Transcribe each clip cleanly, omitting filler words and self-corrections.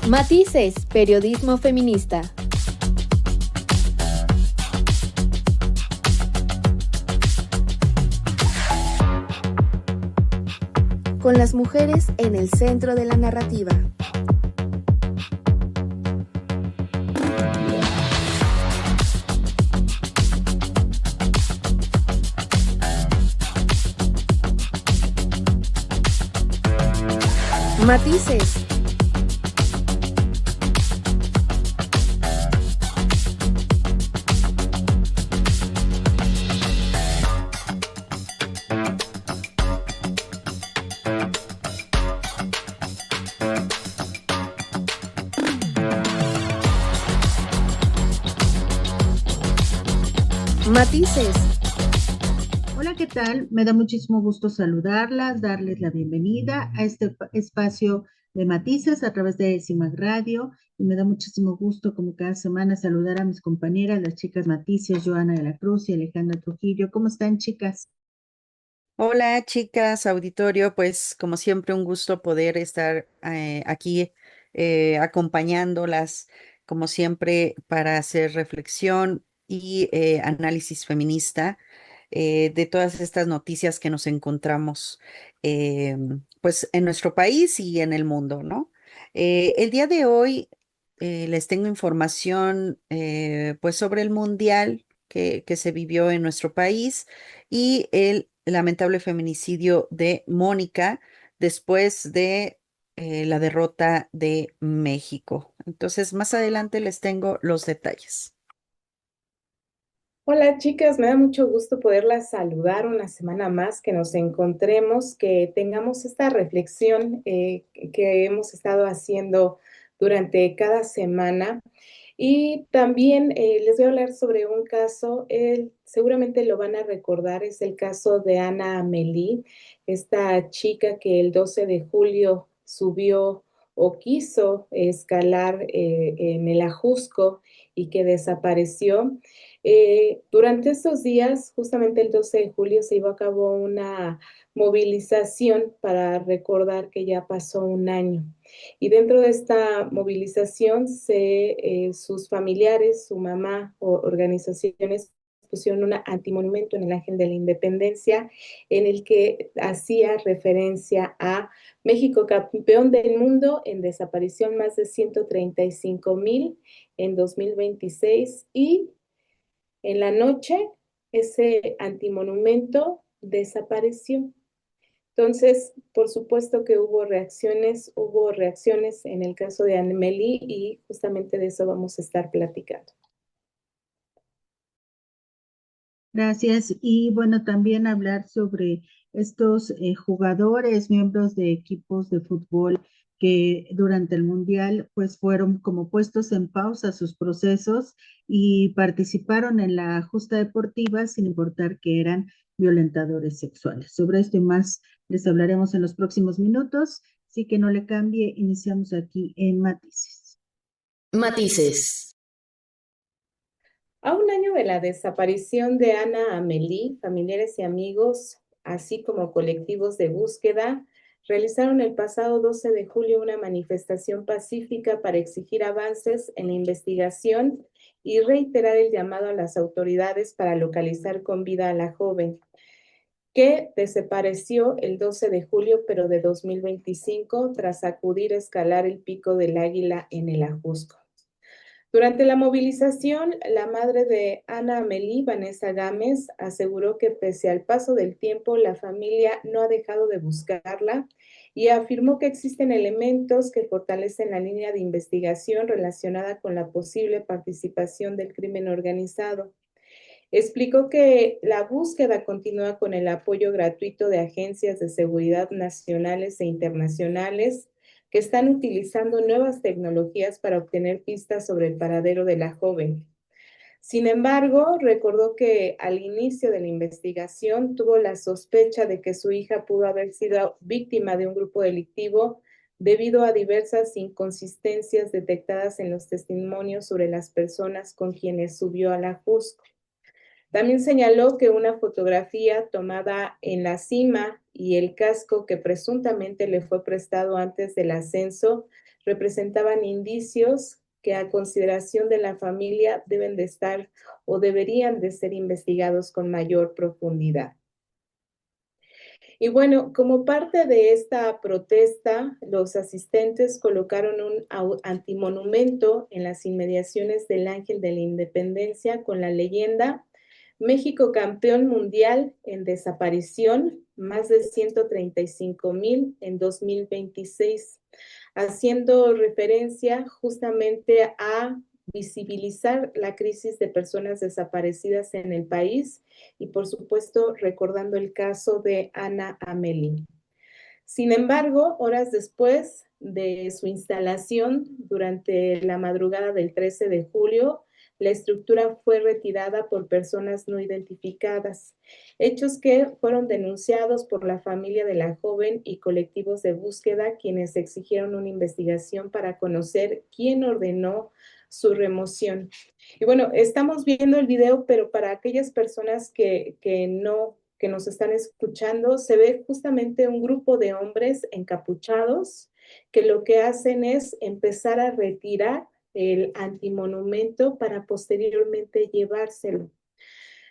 Matices, periodismo feminista. Con las mujeres en el centro de la narrativa. Matices. Matices. Hola, ¿qué tal? Me da muchísimo gusto saludarlas, darles la bienvenida a este espacio de Matices a través de CIMAC Radio. Y me da muchísimo gusto, como cada semana, saludar a mis compañeras, las chicas Matices, Joana de la Cruz y Alejandra Trujillo. ¿Cómo están, chicas? Hola chicas, auditorio, pues como siempre un gusto poder estar aquí acompañándolas, como siempre, para hacer reflexión y análisis feminista de todas estas noticias que nos encontramos pues en nuestro país y en el mundo, ¿no? El día de hoy les tengo información pues sobre el mundial que se vivió en nuestro país y el lamentable feminicidio de Mónica después de la derrota de México. Entonces, más adelante les tengo los detalles. Hola chicas, me da mucho gusto poderlas saludar una semana más, que nos encontremos, que tengamos esta reflexión que hemos estado haciendo durante cada semana. Y también les voy a hablar sobre un caso, seguramente lo van a recordar, es el caso de Ana Amelí, esta chica que el 12 de julio subió o quiso escalar en el Ajusco y que desapareció. Durante estos días, justamente el 12 de julio, se llevó a cabo una movilización para recordar que ya pasó un año. Y dentro de esta movilización, sus familiares, su mamá o organizaciones pusieron un antimonumento en el Ángel de la Independencia en el que hacía referencia a México, campeón del mundo en desaparición, más de 135,000 en 2026, y en la noche ese antimonumento desapareció. Entonces, por supuesto que hubo reacciones en el caso de Amelie y justamente de eso vamos a estar platicando. Gracias. Y bueno, también hablar sobre estos jugadores, miembros de equipos de fútbol que durante el Mundial pues fueron como puestos en pausa sus procesos y participaron en la justa deportiva sin importar que eran violentadores sexuales. Sobre esto y más les hablaremos en los próximos minutos, así que no le cambie, iniciamos aquí en Matices. Matices. A un año de la desaparición de Ana Amelí, familiares y amigos, así como colectivos de búsqueda, realizaron el pasado 12 de julio una manifestación pacífica para exigir avances en la investigación y reiterar el llamado a las autoridades para localizar con vida a la joven, que desapareció el 12 de julio, pero de 2025, tras acudir a escalar el Pico del Águila en el Ajusco. Durante la movilización, la madre de Ana Amelí, Vanessa Gámez, aseguró que pese al paso del tiempo, la familia no ha dejado de buscarla y afirmó que existen elementos que fortalecen la línea de investigación relacionada con la posible participación del crimen organizado. Explicó que la búsqueda continúa con el apoyo gratuito de agencias de seguridad nacionales e internacionales que están utilizando nuevas tecnologías para obtener pistas sobre el paradero de la joven. Sin embargo, recordó que al inicio de la investigación tuvo la sospecha de que su hija pudo haber sido víctima de un grupo delictivo debido a diversas inconsistencias detectadas en los testimonios sobre las personas con quienes subió a la Jusco. También señaló que una fotografía tomada en la cima y el casco que presuntamente le fue prestado antes del ascenso representaban indicios que a consideración de la familia deben de estar o deberían de ser investigados con mayor profundidad. Y bueno, como parte de esta protesta, los asistentes colocaron un antimonumento en las inmediaciones del Ángel de la Independencia con la leyenda México campeón mundial en desaparición, más de 135,000 en 2026, haciendo referencia justamente a visibilizar la crisis de personas desaparecidas en el país y, por supuesto, recordando el caso de Ana Amelie. Sin embargo, horas después de su instalación, durante la madrugada del 13 de julio, la estructura fue retirada por personas no identificadas, hechos que fueron denunciados por la familia de la joven y colectivos de búsqueda, quienes exigieron una investigación para conocer quién ordenó su remoción. Y bueno, estamos viendo el video, pero para aquellas personas que nos están escuchando, se ve justamente un grupo de hombres encapuchados que lo que hacen es empezar a retirar el antimonumento para posteriormente llevárselo.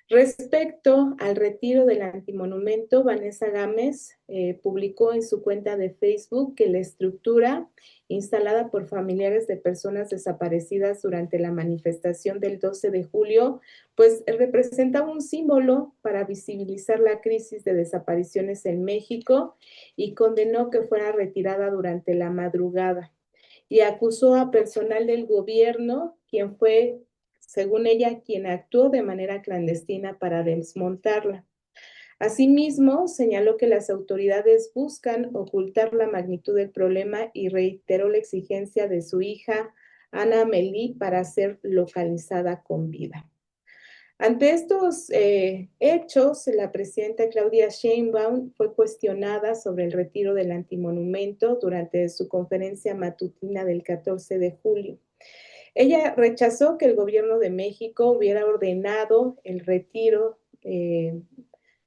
Respecto al retiro del antimonumento, Vanessa Gámez publicó en su cuenta de Facebook que la estructura instalada por familiares de personas desaparecidas durante la manifestación del 12 de julio, pues representaba un símbolo para visibilizar la crisis de desapariciones en México y condenó que fuera retirada durante la madrugada y acusó a personal del gobierno, quien fue, según ella, quien actuó de manera clandestina para desmontarla. Asimismo, señaló que las autoridades buscan ocultar la magnitud del problema y reiteró la exigencia de su hija, Ana Amelie, para ser localizada con vida. Ante estos hechos, la presidenta Claudia Sheinbaum fue cuestionada sobre el retiro del antimonumento durante su conferencia matutina del 14 de julio. Ella rechazó que el gobierno de México hubiera ordenado el retiro de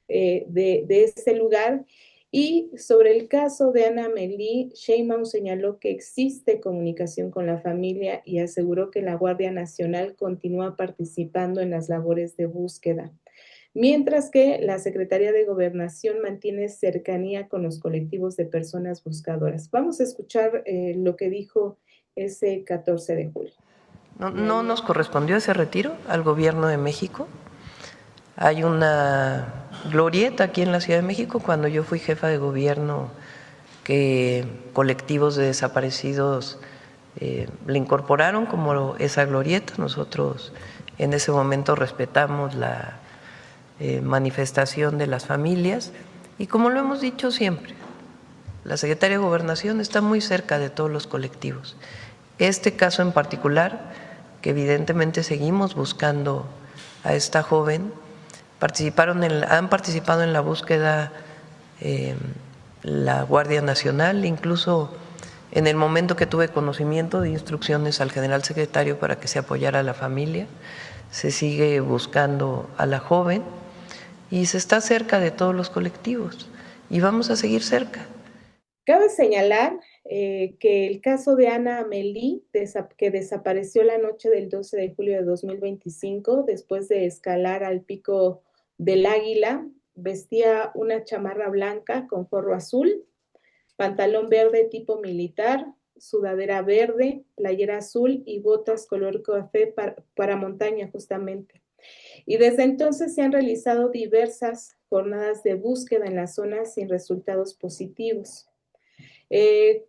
ese lugar. Y sobre el caso de Ana Amelie, Sheinbaum señaló que existe comunicación con la familia y aseguró que la Guardia Nacional continúa participando en las labores de búsqueda, mientras que la Secretaría de Gobernación mantiene cercanía con los colectivos de personas buscadoras. Vamos a escuchar lo que dijo ese 14 de julio. No nos correspondió ese retiro al gobierno de México. Hay una glorieta aquí en la Ciudad de México, cuando yo fui jefa de gobierno, que colectivos de desaparecidos le incorporaron como esa glorieta. Nosotros en ese momento respetamos la manifestación de las familias y, como lo hemos dicho siempre, la Secretaría de Gobernación está muy cerca de todos los colectivos. Este caso en particular, que evidentemente seguimos buscando a esta joven, han participado en la búsqueda la Guardia Nacional, incluso en el momento que tuve conocimiento de instrucciones al general secretario para que se apoyara a la familia. Se sigue buscando a la joven y se está cerca de todos los colectivos y vamos a seguir cerca. Cabe señalar que el caso de Ana Amelie, que desapareció la noche del 12 de julio de 2025, después de escalar al Pico del Águila, vestía una chamarra blanca con forro azul, pantalón verde tipo militar, sudadera verde, playera azul y botas color café para montaña justamente. Y desde entonces se han realizado diversas jornadas de búsqueda en la zona sin resultados positivos.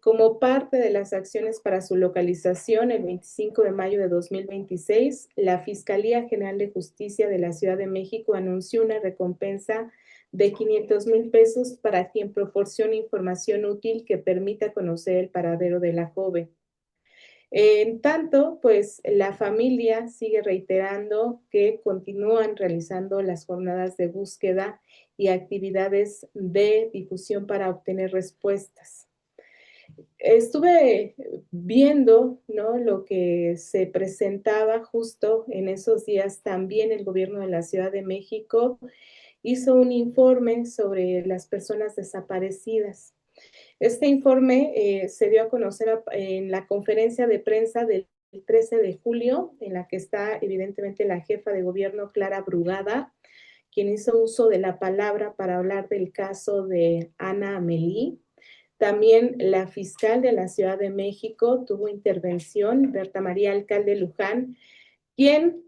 Como parte de las acciones para su localización, el 25 de mayo de 2026, la Fiscalía General de Justicia de la Ciudad de México anunció una recompensa de 500,000 pesos para quien proporcione información útil que permita conocer el paradero de la joven. En tanto, pues la familia sigue reiterando que continúan realizando las jornadas de búsqueda y actividades de difusión para obtener respuestas. Estuve viendo, ¿no?, lo que se presentaba justo en esos días. También el gobierno de la Ciudad de México hizo un informe sobre las personas desaparecidas. Este informe se dio a conocer en la conferencia de prensa del 13 de julio, en la que está evidentemente la jefa de gobierno Clara Brugada, quien hizo uso de la palabra para hablar del caso de Ana Amelí. También la fiscal de la Ciudad de México tuvo intervención, Berta María Alcalde Luján, quien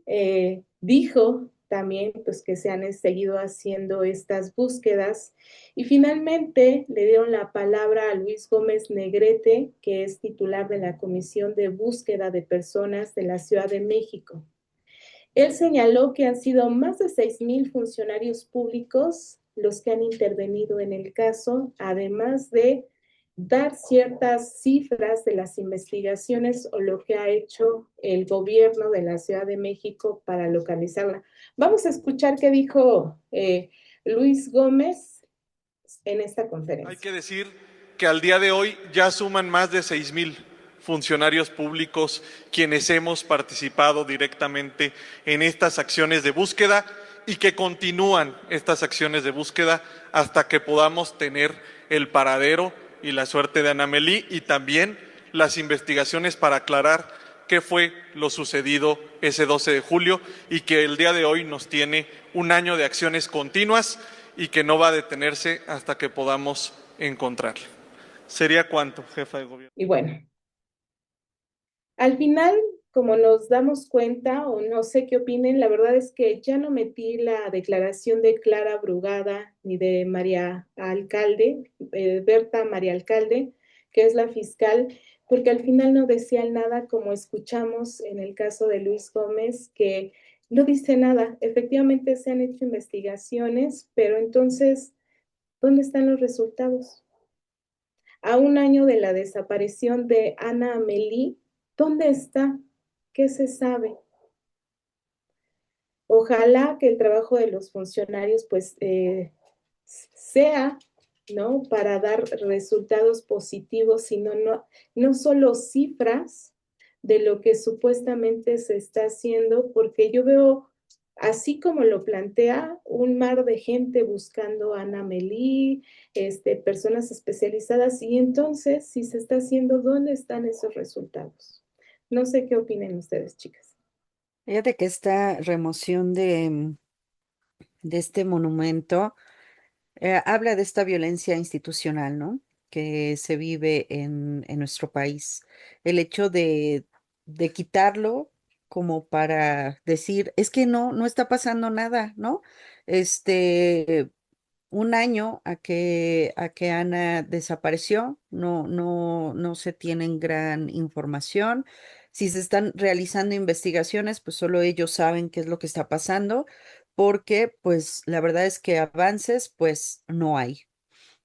dijo también pues, que se han seguido haciendo estas búsquedas. Y finalmente le dieron la palabra a Luis Gómez Negrete, que es titular de la Comisión de Búsqueda de Personas de la Ciudad de México. Él señaló que han sido más de 6,000 funcionarios públicos los que han intervenido en el caso, además de dar ciertas cifras de las investigaciones o lo que ha hecho el gobierno de la Ciudad de México para localizarla. Vamos a escuchar qué dijo Luis Gómez en esta conferencia. Hay que decir que al día de hoy ya suman más de 6,000 funcionarios públicos quienes hemos participado directamente en estas acciones de búsqueda y que continúan estas acciones de búsqueda hasta que podamos tener el paradero y la suerte de Ana Amelí y también las investigaciones para aclarar qué fue lo sucedido ese 12 de julio y que el día de hoy nos tiene un año de acciones continuas y que no va a detenerse hasta que podamos encontrarla. ¿Sería cuánto, jefa de gobierno? Y bueno, al final, como nos damos cuenta, o no sé qué opinen, la verdad es que ya no metí la declaración de Clara Brugada ni de María Alcalde, Berta María Alcalde, que es la fiscal, porque al final no decían nada, como escuchamos en el caso de Luis Gómez, que no dice nada. Efectivamente se han hecho investigaciones, pero entonces, ¿dónde están los resultados? A un año de la desaparición de Ana Amelí, ¿dónde está? ¿Qué se sabe? Ojalá que el trabajo de los funcionarios pues sea, ¿no? Para dar resultados positivos, sino no solo cifras de lo que supuestamente se está haciendo, porque yo veo, así como lo plantea, un mar de gente buscando a Ana Amelí, personas especializadas, y entonces, si se está haciendo, ¿dónde están esos resultados? No sé qué opinen ustedes, chicas. Fíjate que esta remoción de este monumento habla de esta violencia institucional, ¿no? Que se vive en nuestro país. El hecho de quitarlo como para decir, es que no está pasando nada, ¿no? Este, un año a que Ana desapareció, no se tienen gran información. Si se están realizando investigaciones, pues solo ellos saben qué es lo que está pasando, porque pues la verdad es que avances pues no hay.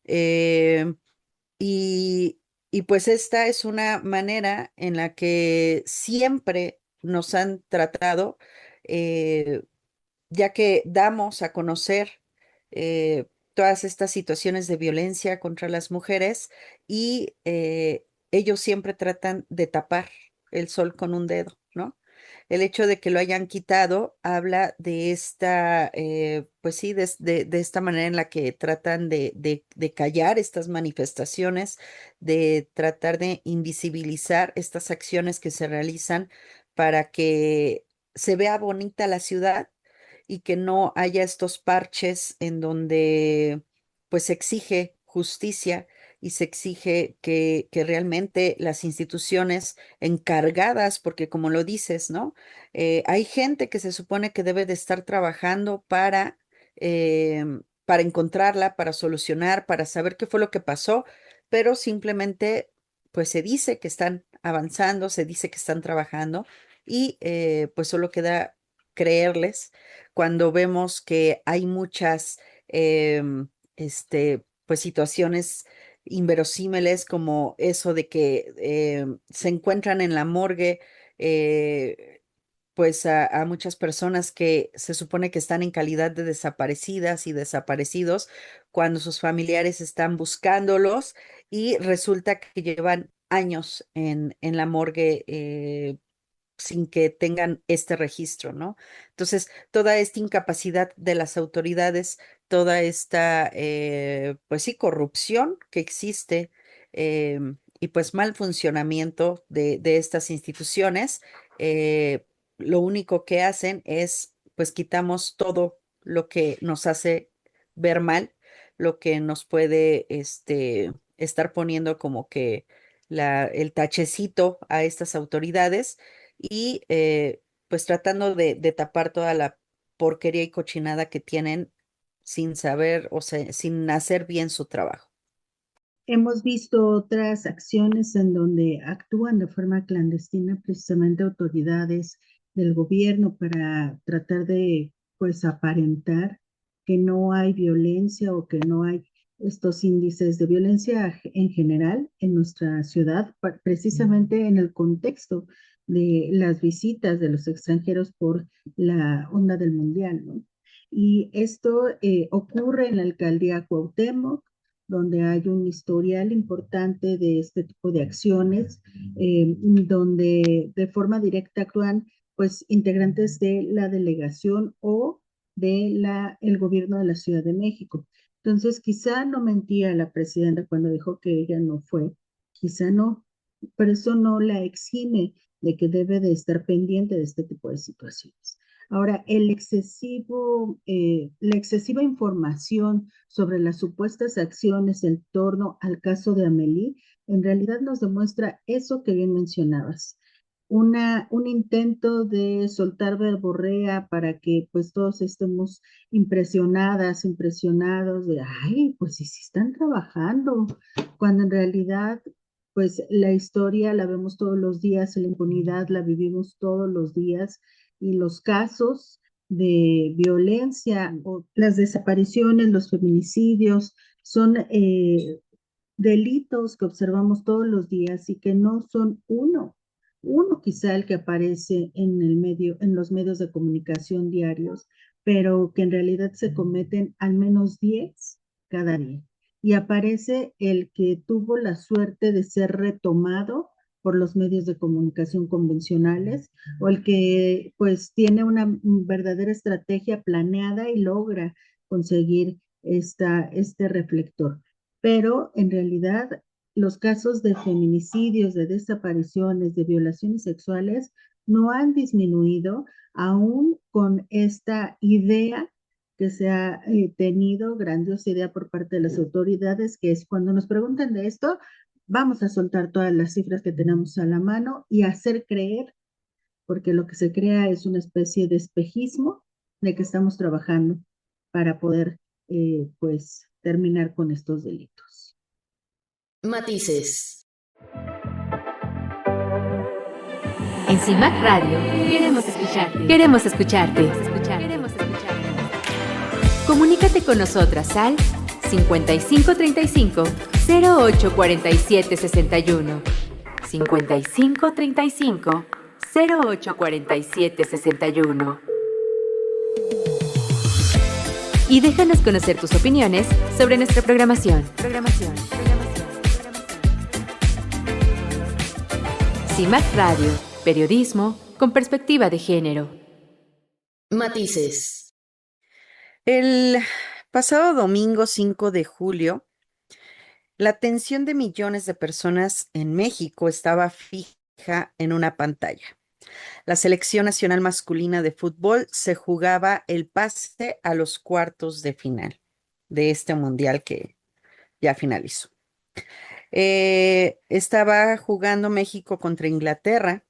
Eh, y, y pues esta es una manera en la que siempre nos han tratado, eh, ya que damos a conocer todas estas situaciones de violencia contra las mujeres y ellos siempre tratan de tapar el sol con un dedo, ¿no? El hecho de que lo hayan quitado habla de esta, pues sí, de esta manera en la que tratan de callar estas manifestaciones, de tratar de invisibilizar estas acciones que se realizan para que se vea bonita la ciudad y que no haya estos parches en donde pues se exige justicia y se exige que realmente las instituciones encargadas, porque como lo dices, ¿no? Hay gente que se supone que debe de estar trabajando para encontrarla, para solucionar, para saber qué fue lo que pasó, pero simplemente pues se dice que están avanzando, se dice que están trabajando y pues solo queda creerles cuando vemos que hay muchas pues situaciones inverosímiles como eso de que se encuentran en la morgue pues a muchas personas que se supone que están en calidad de desaparecidas y desaparecidos cuando sus familiares están buscándolos y resulta que llevan años en la morgue sin que tengan este registro, ¿no? Entonces, toda esta incapacidad de las autoridades, toda esta, pues sí, corrupción que existe y pues mal funcionamiento de estas instituciones. eh, lo único que hacen es, pues quitamos todo lo que nos hace ver mal, lo que nos puede, estar poniendo como que el tachecito a estas autoridades y pues tratando de tapar toda la porquería y cochinada que tienen sin saber, o sea, sin hacer bien su trabajo. Hemos visto otras acciones en donde actúan de forma clandestina precisamente autoridades del gobierno para tratar de, pues, aparentar que no hay violencia o que no hay estos índices de violencia en general en nuestra ciudad, precisamente en el contexto de las visitas de los extranjeros por la onda del mundial, ¿no? Y esto ocurre en la alcaldía Cuauhtémoc, donde hay un historial importante de este tipo de acciones, donde de forma directa actúan pues integrantes de la delegación o el gobierno de la Ciudad de México. Entonces, quizá no mentía la presidenta cuando dijo que ella no fue, quizá no, pero eso no la exime de que debe de estar pendiente de este tipo de situaciones. Ahora, la excesiva información sobre las supuestas acciones en torno al caso de Amelie, en realidad nos demuestra eso que bien mencionabas. Un intento de soltar verborrea para que pues todos estemos impresionadas, impresionados de, ay, pues sí, sí están trabajando, cuando en realidad pues la historia la vemos todos los días, la impunidad la vivimos todos los días y los casos de violencia o las desapariciones, los feminicidios, son delitos que observamos todos los días y que no son uno quizá el que aparece en el medio, en los medios de comunicación diarios, pero que en realidad se cometen al menos 10 cada día. Y aparece el que tuvo la suerte de ser retomado por los medios de comunicación convencionales o el que pues tiene una verdadera estrategia planeada y logra conseguir este reflector. Pero en realidad los casos de feminicidios, de desapariciones, de violaciones sexuales no han disminuido aún con esta idea que se ha tenido, grandiosa idea por parte de las autoridades, que es cuando nos preguntan de esto, vamos a soltar todas las cifras que tenemos a la mano y hacer creer, porque lo que se crea es una especie de espejismo de que estamos trabajando para poder, pues, terminar con estos delitos. Matices. En CIMAC Radio queremos escucharte. Queremos escucharte. Queremos escucharte. Comunícate con nosotras al 5535 0847 61. 5535 0847 61. Y déjanos conocer tus opiniones sobre nuestra programación. CIMAC Radio, periodismo con perspectiva de género. Matices. El pasado domingo 5 de julio, la atención de millones de personas en México estaba fija en una pantalla. La selección nacional masculina de fútbol se jugaba el pase a los cuartos de final de este mundial que ya finalizó. Estaba jugando México contra Inglaterra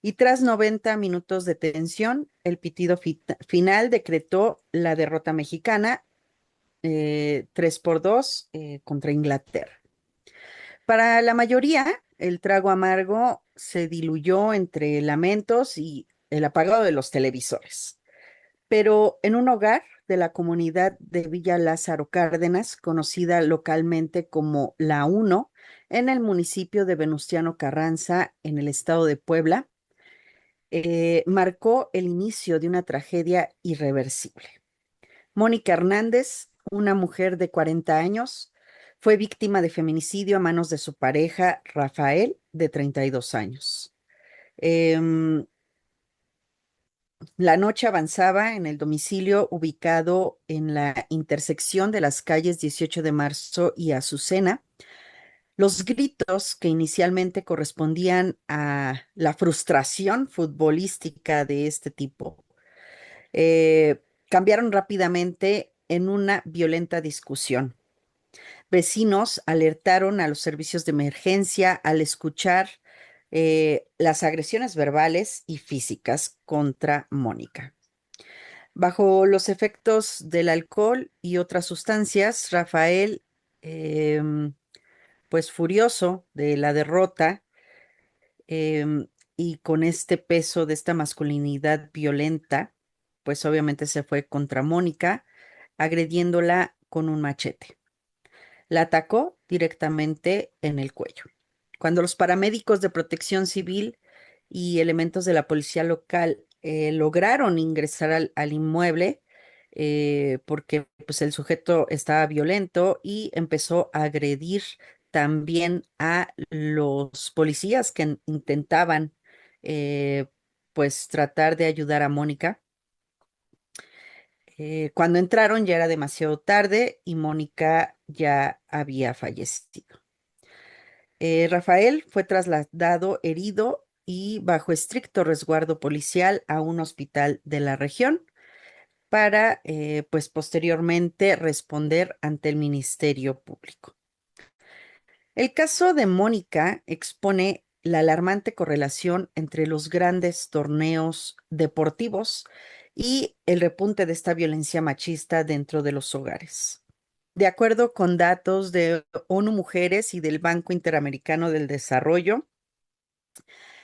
y tras 90 minutos de tensión, el pitido final decretó la derrota mexicana 3-2 contra Inglaterra. Para la mayoría, el trago amargo se diluyó entre lamentos y el apagado de los televisores. Pero en un hogar de la comunidad de Villa Lázaro Cárdenas, conocida localmente como La Uno, en el municipio de Venustiano Carranza, en el estado de Puebla, marcó el inicio de una tragedia irreversible. Mónica Hernández, una mujer de 40 años, fue víctima de feminicidio a manos de su pareja Rafael, de 32 años. La noche avanzaba en el domicilio ubicado en la intersección de las calles 18 de marzo y Azucena. Los gritos que inicialmente correspondían a la frustración futbolística de este tipo cambiaron rápidamente en una violenta discusión. Vecinos alertaron a los servicios de emergencia al escuchar las agresiones verbales y físicas contra Mónica. Bajo los efectos del alcohol y otras sustancias, Rafael, pues furioso de la derrota y con este peso de esta masculinidad violenta, pues obviamente se fue contra Mónica, agrediéndola con un machete. La atacó directamente en el cuello. Cuando los paramédicos de Protección Civil y elementos de la policía local lograron ingresar al inmueble, porque pues, el sujeto estaba violento y empezó a agredir también a los policías que intentaban eh, pues tratar de ayudar a Mónica. Cuando entraron ya era demasiado tarde y Mónica ya había fallecido. Rafael fue trasladado herido y bajo estricto resguardo policial a un hospital de la región para, pues, posteriormente responder ante el Ministerio Público. El caso de Mónica expone la alarmante correlación entre los grandes torneos deportivos y el repunte de esta violencia machista dentro de los hogares. De acuerdo con datos de ONU Mujeres y del Banco Interamericano del Desarrollo,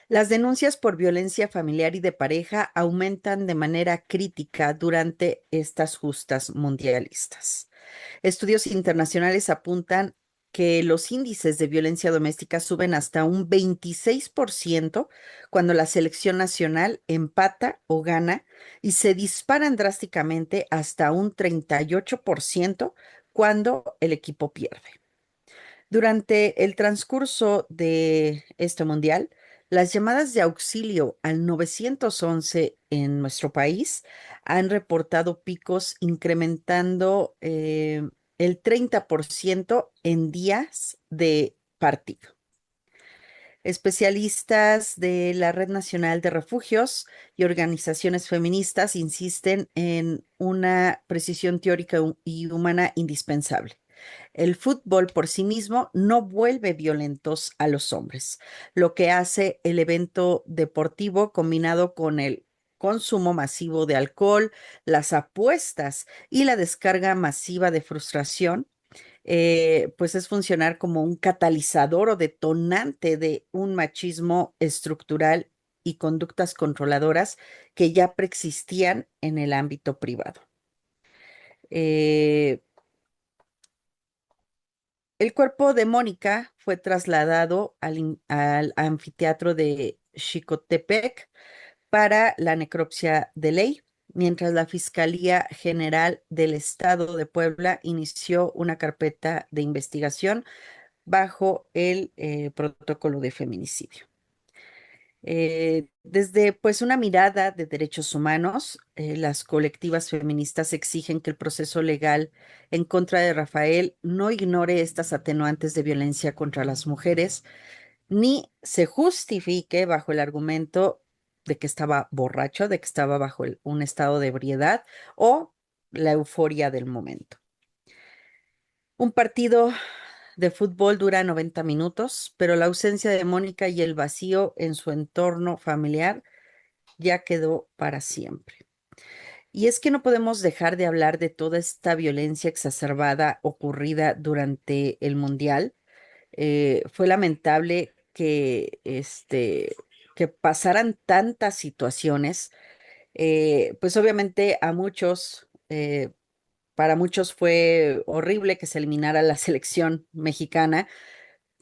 las denuncias por violencia familiar y de pareja aumentan de manera crítica durante estas justas mundialistas. Estudios internacionales apuntan que los índices de violencia doméstica suben hasta un 26% cuando la selección nacional empata o gana y se disparan drásticamente hasta un 38% cuando el equipo pierde. Durante el transcurso de este mundial, las llamadas de auxilio al 911 en nuestro país han reportado picos incrementando el 30% en días de partido. Especialistas de la Red Nacional de Refugios y organizaciones feministas insisten en una precisión teórica y humana indispensable. El fútbol por sí mismo no vuelve violentos a los hombres, lo que hace el evento deportivo combinado con el consumo masivo de alcohol, las apuestas y la descarga masiva de frustración, pues es funcionar como un catalizador o detonante de un machismo estructural y conductas controladoras que ya preexistían en el ámbito privado. El cuerpo de Mónica fue trasladado al anfiteatro de Xicotepec para la necropsia de ley, mientras la Fiscalía General del Estado de Puebla inició una carpeta de investigación bajo el protocolo de feminicidio. Desde pues una mirada de derechos humanos, las colectivas feministas exigen que el proceso legal en contra de Rafael no ignore estas atenuantes de violencia contra las mujeres, ni se justifique bajo el argumento de que estaba borracho, de que estaba bajo un estado de ebriedad o la euforia del momento. Un partido de fútbol dura 90 minutos, pero la ausencia de Mónica y el vacío en su entorno familiar ya quedó para siempre. Y es que no podemos dejar de hablar de toda esta violencia exacerbada ocurrida durante el Mundial. Fue lamentable que pasaran tantas situaciones. Pues obviamente para muchos fue horrible que se eliminara la selección mexicana,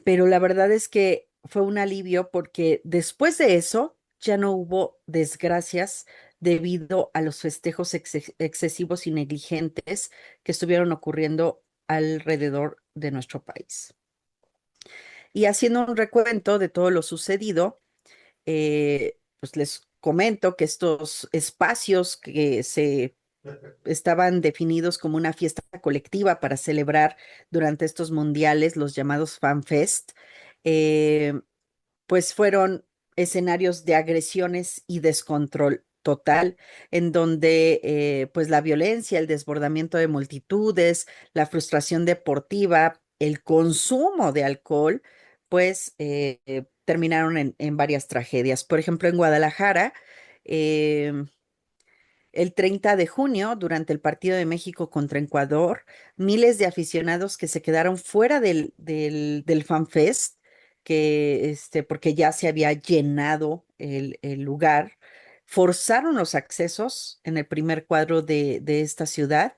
pero la verdad es que fue un alivio porque después de eso ya no hubo desgracias debido a los festejos excesivos y negligentes que estuvieron ocurriendo alrededor de nuestro país. Y haciendo un recuento de todo lo sucedido, pues les comento que estos espacios que se estaban definidos como una fiesta colectiva para celebrar durante estos mundiales, los llamados FanFest, eh, pues fueron escenarios de agresiones y descontrol total, en donde pues la violencia, el desbordamiento de multitudes, la frustración deportiva, el consumo de alcohol, pues terminaron en varias tragedias. Por ejemplo, en Guadalajara, eh, el 30 de junio, durante el partido de México contra Ecuador, miles de aficionados que se quedaron fuera del FanFest, porque ya se había llenado el lugar, forzaron los accesos en el primer cuadro de esta ciudad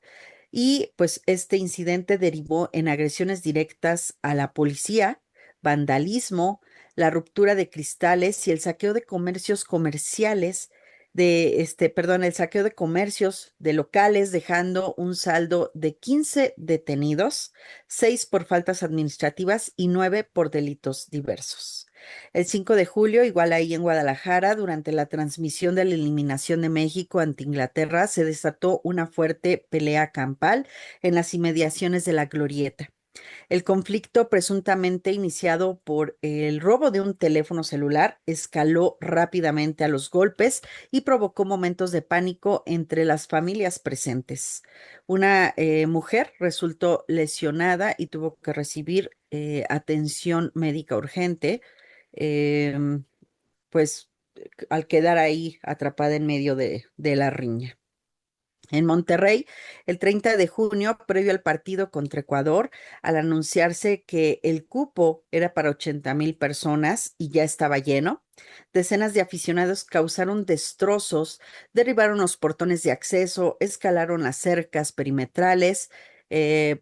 y pues este incidente derivó en agresiones directas a la policía, vandalismo, la ruptura de cristales y el saqueo de comercios comerciales el saqueo de comercios de locales, dejando un saldo de 15 detenidos, 6 por faltas administrativas y 9 por delitos diversos. El 5 de julio, igual ahí en Guadalajara, durante la transmisión de la eliminación de México ante Inglaterra, se desató una fuerte pelea campal en las inmediaciones de la Glorieta. El conflicto, presuntamente iniciado por el robo de un teléfono celular, escaló rápidamente a los golpes y provocó momentos de pánico entre las familias presentes. Una mujer resultó lesionada y tuvo que recibir atención médica urgente, em, pues al quedar ahí atrapada en medio de la riña. En Monterrey, el 30 de junio, previo al partido contra Ecuador, al anunciarse que el cupo era para 80,000 personas y ya estaba lleno, decenas de aficionados causaron destrozos, derribaron los portones de acceso, escalaron las cercas perimetrales,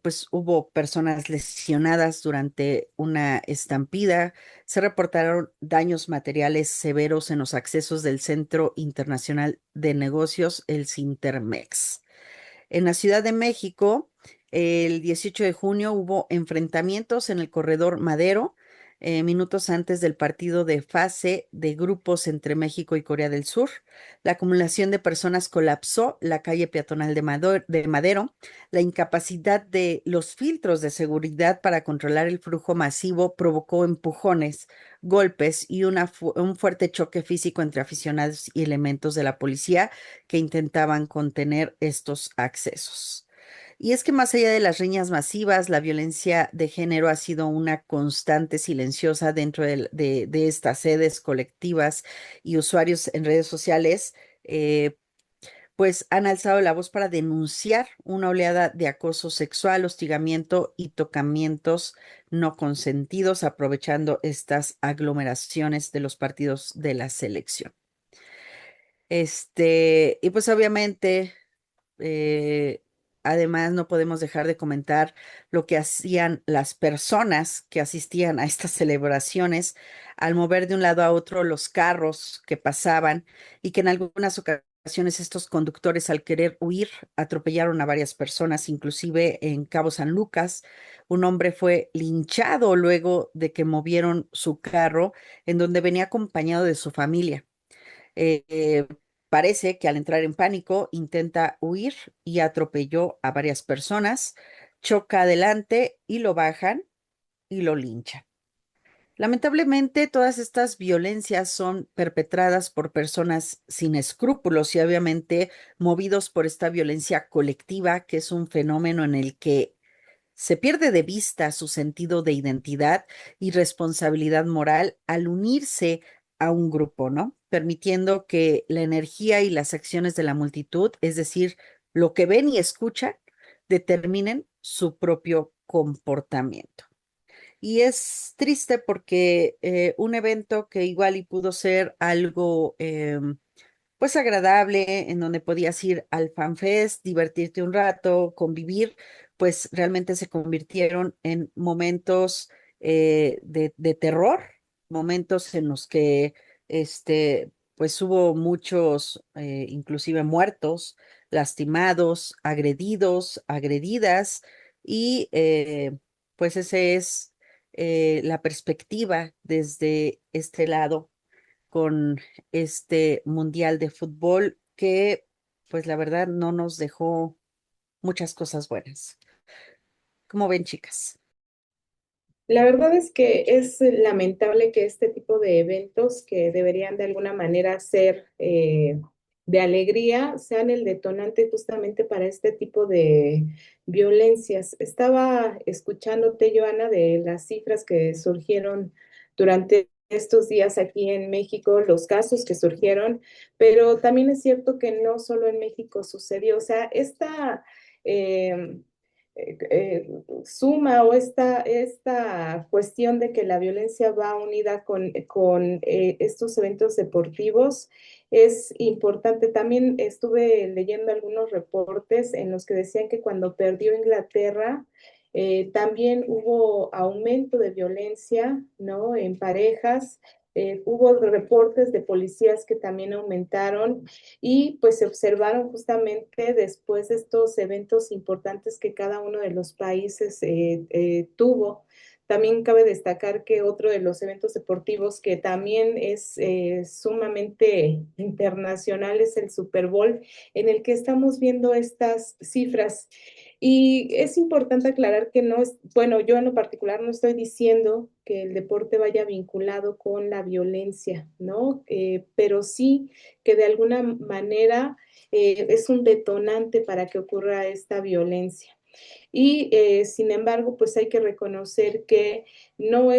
pues hubo personas lesionadas durante una estampida, se reportaron daños materiales severos en los accesos del Centro Internacional de Negocios, el Cintermex. En la Ciudad de México, el 18 de junio hubo enfrentamientos en el corredor Madero, minutos antes del partido de fase de grupos entre México y Corea del Sur. La acumulación de personas colapsó la calle peatonal de Madero. La incapacidad de los filtros de seguridad para controlar el flujo masivo provocó empujones, golpes y un fuerte choque físico entre aficionados y elementos de la policía que intentaban contener estos accesos. Y es que más allá de las riñas masivas, la violencia de género ha sido una constante silenciosa dentro de estas sedes colectivas y usuarios en redes sociales, eh, pues han alzado la voz para denunciar una oleada de acoso sexual, hostigamiento y tocamientos no consentidos, aprovechando estas aglomeraciones de los partidos de la selección. Y pues obviamente eh, además, no podemos dejar de comentar lo que hacían las personas que asistían a estas celebraciones al mover de un lado a otro los carros que pasaban y que en algunas ocasiones estos conductores al querer huir atropellaron a varias personas, inclusive en Cabo San Lucas. Un hombre fue linchado luego de que movieron su carro en donde venía acompañado de su familia. Eh, Parece que al entrar en pánico intenta huir y atropelló a varias personas, choca adelante y lo bajan y lo linchan. Lamentablemente, todas estas violencias son perpetradas por personas sin escrúpulos y obviamente movidos por esta violencia colectiva, que es un fenómeno en el que se pierde de vista su sentido de identidad y responsabilidad moral al unirse a un grupo, ¿no? Permitiendo que la energía y las acciones de la multitud, es decir, lo que ven y escuchan, determinen su propio comportamiento. Y es triste porque un evento que igual y pudo ser algo pues agradable, en donde podías ir al FanFest, divertirte un rato, convivir, pues realmente se convirtieron en momentos de terror, momentos en los que pues hubo muchos, inclusive muertos, lastimados, agredidos, agredidas, y pues ese es la perspectiva desde este lado con este Mundial de Fútbol que, pues la verdad, no nos dejó muchas cosas buenas. ¿Cómo ven, chicas? La verdad es que es lamentable que este tipo de eventos que deberían de alguna manera ser de alegría sean el detonante justamente para este tipo de violencias. Estaba escuchándote, Joana, de las cifras que surgieron durante estos días aquí en México, los casos que surgieron, pero también es cierto que no solo en México sucedió. O sea, esta... eh, suma o esta cuestión de que la violencia va unida con estos eventos deportivos es importante. También estuve leyendo algunos reportes en los que decían que cuando perdió Inglaterra, también hubo aumento de violencia, ¿no? En parejas. Hubo reportes de policías que también aumentaron y pues se observaron justamente después de estos eventos importantes que cada uno de los países tuvo. También cabe destacar que otro de los eventos deportivos que también es sumamente internacional es el Super Bowl, en el que estamos viendo estas cifras. Y es importante aclarar que no es, bueno, yo en lo particular no estoy diciendo que el deporte vaya vinculado con la violencia, ¿no? Pero sí que de alguna manera es un detonante para que ocurra esta violencia. Y sin embargo, pues hay que reconocer que no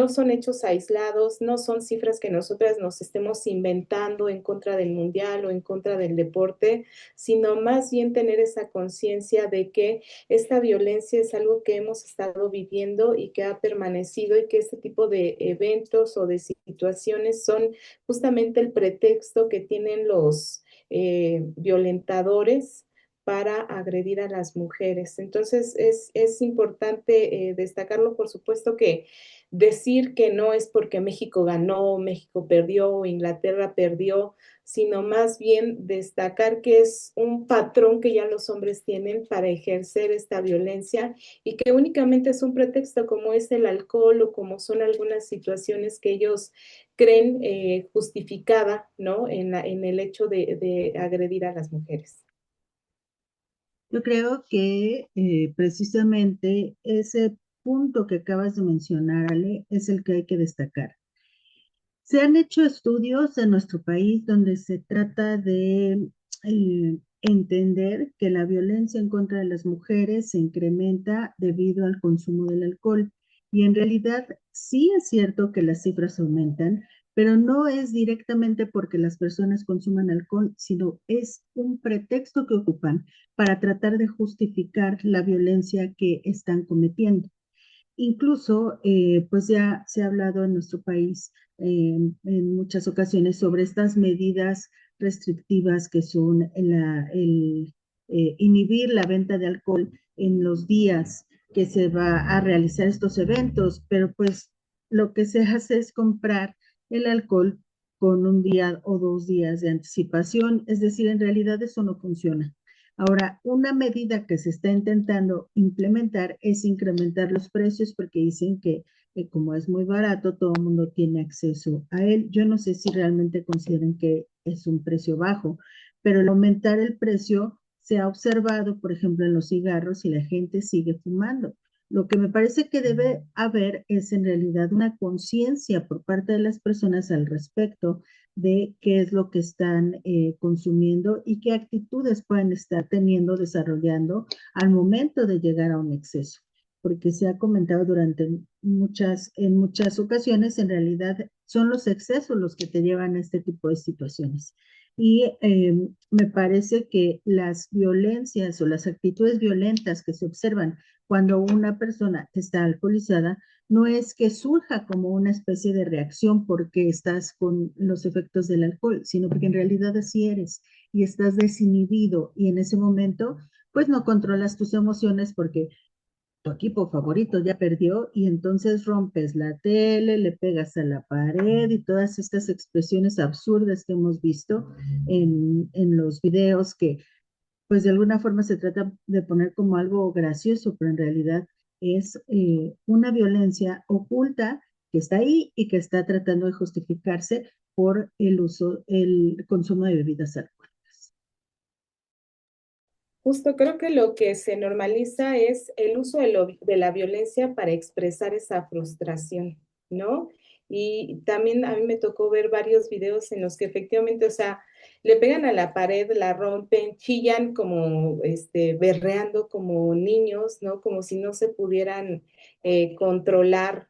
son hechos aislados, no son cifras que nosotras nos estemos inventando en contra del mundial o en contra del deporte, sino más bien tener esa conciencia de que esta violencia es algo que hemos estado viviendo y que ha permanecido y que este tipo de eventos o de situaciones son justamente el pretexto que tienen los violentadores para agredir a las mujeres. Entonces, es importante destacarlo, por supuesto que decir que no es porque México ganó, México perdió o Inglaterra perdió, sino más bien destacar que es un patrón que ya los hombres tienen para ejercer esta violencia y que únicamente es un pretexto como es el alcohol o como son algunas situaciones que ellos creen justificada, ¿no? En el hecho de agredir a las mujeres. Yo creo que precisamente ese punto que acabas de mencionar, Ale, es el que hay que destacar. Se han hecho estudios en nuestro país donde se trata de entender que la violencia en contra de las mujeres se incrementa debido al consumo del alcohol. Y en realidad sí es cierto que las cifras aumentan, pero no es directamente porque las personas consuman alcohol, sino es un pretexto que ocupan para tratar de justificar la violencia que están cometiendo. Incluso, pues ya se ha hablado en nuestro país en muchas ocasiones sobre estas medidas restrictivas que son inhibir la venta de alcohol en los días que se va a realizar estos eventos, pero pues lo que se hace es comprar el alcohol con un día o 2 días de anticipación, es decir, en realidad eso no funciona. Ahora, una medida que se está intentando implementar es incrementar los precios porque dicen que como es muy barato, todo el mundo tiene acceso a él. Yo no sé si realmente consideran que es un precio bajo, pero el aumentar el precio se ha observado, por ejemplo, en los cigarros y la gente sigue fumando. Lo que me parece que debe haber es en realidad una conciencia por parte de las personas al respecto de qué es lo que están consumiendo y qué actitudes pueden estar teniendo, desarrollando al momento de llegar a un exceso. Porque se ha comentado en muchas ocasiones, en realidad son los excesos los que te llevan a este tipo de situaciones. Y me parece que las violencias o las actitudes violentas que se observan cuando una persona está alcoholizada no es que surja como una especie de reacción porque estás con los efectos del alcohol, sino porque en realidad así eres y estás desinhibido y en ese momento pues no controlas tus emociones porque tu equipo favorito ya perdió y entonces rompes la tele, le pegas a la pared y todas estas expresiones absurdas que hemos visto en los videos que pues de alguna forma se trata de poner como algo gracioso, pero en realidad es una violencia oculta que está ahí y que está tratando de justificarse por el consumo de bebidas alcohólicas. Justo creo que lo que se normaliza es el uso de la violencia para expresar esa frustración, ¿no? Y también a mí me tocó ver varios videos en los que efectivamente, o sea, le pegan a la pared, la rompen, chillan como, berreando como niños, ¿no? Como si no se pudieran controlar,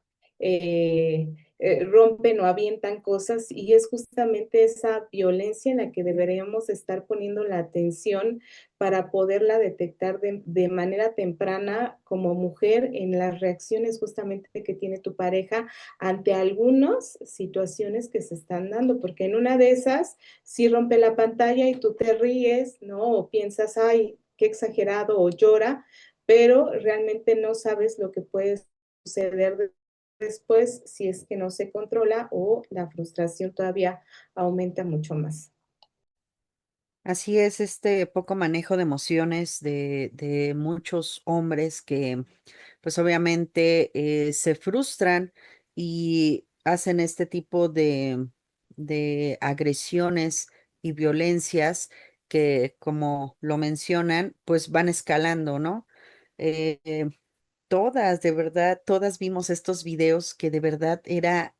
rompen o avientan cosas y es justamente esa violencia en la que deberíamos estar poniendo la atención para poderla detectar de manera temprana como mujer en las reacciones justamente que tiene tu pareja ante algunas situaciones que se están dando, porque en una de esas sí rompe la pantalla y tú te ríes, ¿no? O piensas, ay, qué exagerado, o llora, pero realmente no sabes lo que puede suceder después si es que no se controla o la frustración todavía aumenta mucho más. Así es, este poco manejo de emociones de muchos hombres que pues obviamente se frustran y hacen este tipo de agresiones y violencias que, como lo mencionan, pues van escalando, ¿no? Eh, todas, de verdad, todas vimos estos videos que de verdad era,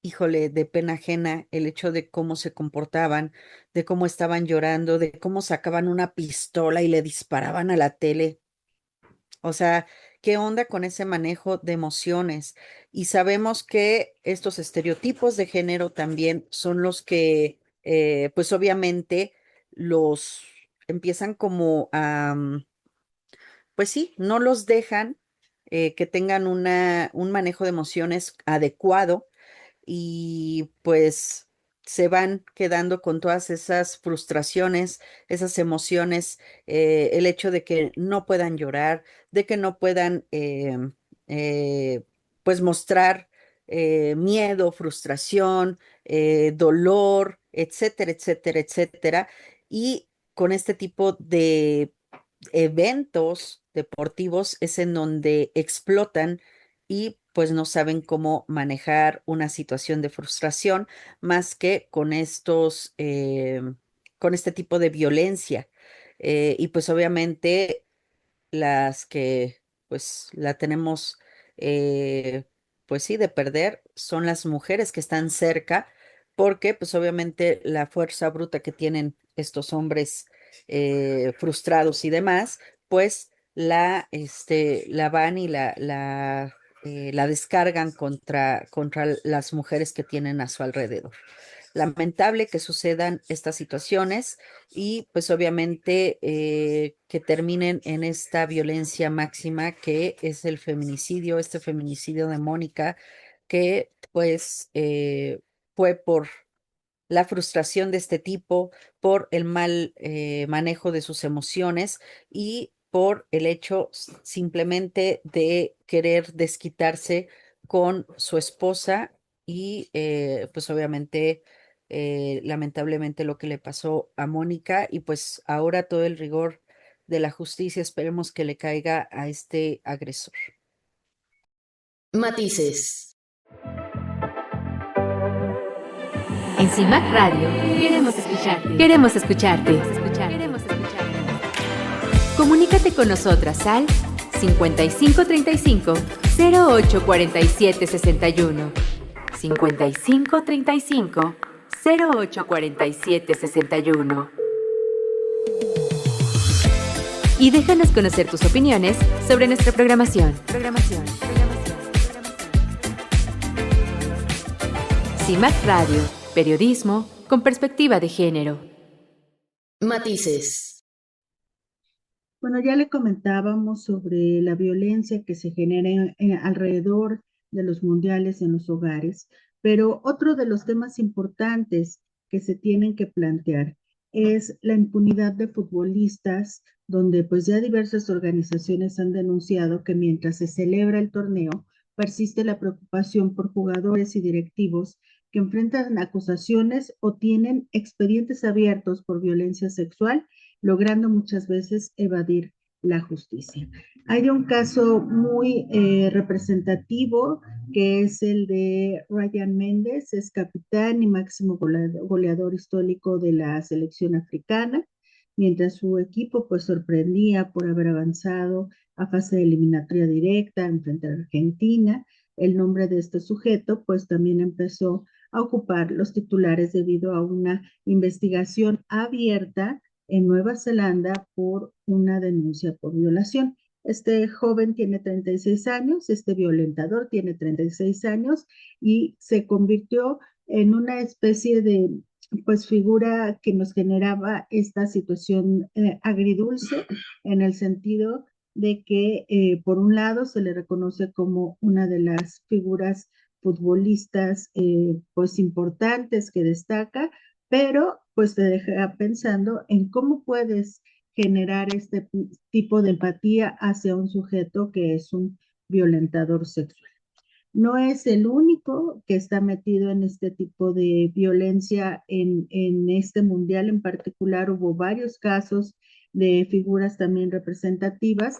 híjole, de pena ajena el hecho de cómo se comportaban, de cómo estaban llorando, de cómo sacaban una pistola y le disparaban a la tele. O sea, ¿qué onda con ese manejo de emociones? Y sabemos que estos estereotipos de género también son los que, pues obviamente, los empiezan como a, pues sí, no los dejan que tengan un manejo de emociones adecuado y pues se van quedando con todas esas frustraciones, esas emociones, el hecho de que no puedan llorar, de que no puedan eh, pues mostrar miedo, frustración, dolor, etcétera, etcétera, etcétera. Y con este tipo de eventos deportivos es en donde explotan y pues no saben cómo manejar una situación de frustración más que con con este tipo de violencia. Y pues obviamente las que pues la tenemos, eh, pues sí, de perder son las mujeres que están cerca, porque pues obviamente la fuerza bruta que tienen estos hombres frustrados y demás, pues la van y la descargan contra las mujeres que tienen a su alrededor. Lamentable que sucedan estas situaciones y pues obviamente que terminen en esta violencia máxima que es el feminicidio, este feminicidio de Mónica, que pues fue por la frustración de este tipo, por el mal manejo de sus emociones y por el hecho simplemente de querer desquitarse con su esposa y pues obviamente lamentablemente lo que le pasó a Mónica y pues ahora todo el rigor de la justicia esperemos que le caiga a este agresor. Matices. En CIMAC Radio queremos escucharte. Queremos escucharte. Queremos escucharte. Comunícate con nosotras al 5535 0847 61. 5535 0847 61. Y déjanos conocer tus opiniones sobre nuestra programación. CIMAC Radio, periodismo con perspectiva de género. Matices. Bueno, ya le comentábamos sobre la violencia que se genera alrededor de los mundiales en los hogares, pero otro de los temas importantes que se tienen que plantear es la impunidad de futbolistas, donde pues ya diversas organizaciones han denunciado que mientras se celebra el torneo, persiste la preocupación por jugadores y directivos que enfrentan acusaciones o tienen expedientes abiertos por violencia sexual, logrando muchas veces evadir la justicia. Hay un caso muy representativo que es el de Ryan Méndez, es capitán y máximo goleador histórico de la selección africana, mientras su equipo pues sorprendía por haber avanzado a fase de eliminatoria directa enfrente a Argentina. El nombre de este sujeto pues también empezó a ocupar los titulares debido a una investigación abierta en Nueva Zelanda por una denuncia por violación. Este joven tiene 36 años, este violentador tiene 36 años y se convirtió en una especie de pues figura que nos generaba esta situación agridulce en el sentido de que por un lado se le reconoce como una de las figuras futbolistas pues importantes que destaca, pero pues te deja pensando en cómo puedes generar este tipo de empatía hacia un sujeto que es un violentador sexual. No es el único que está metido en este tipo de violencia en este mundial en particular. Hubo varios casos de figuras también representativas.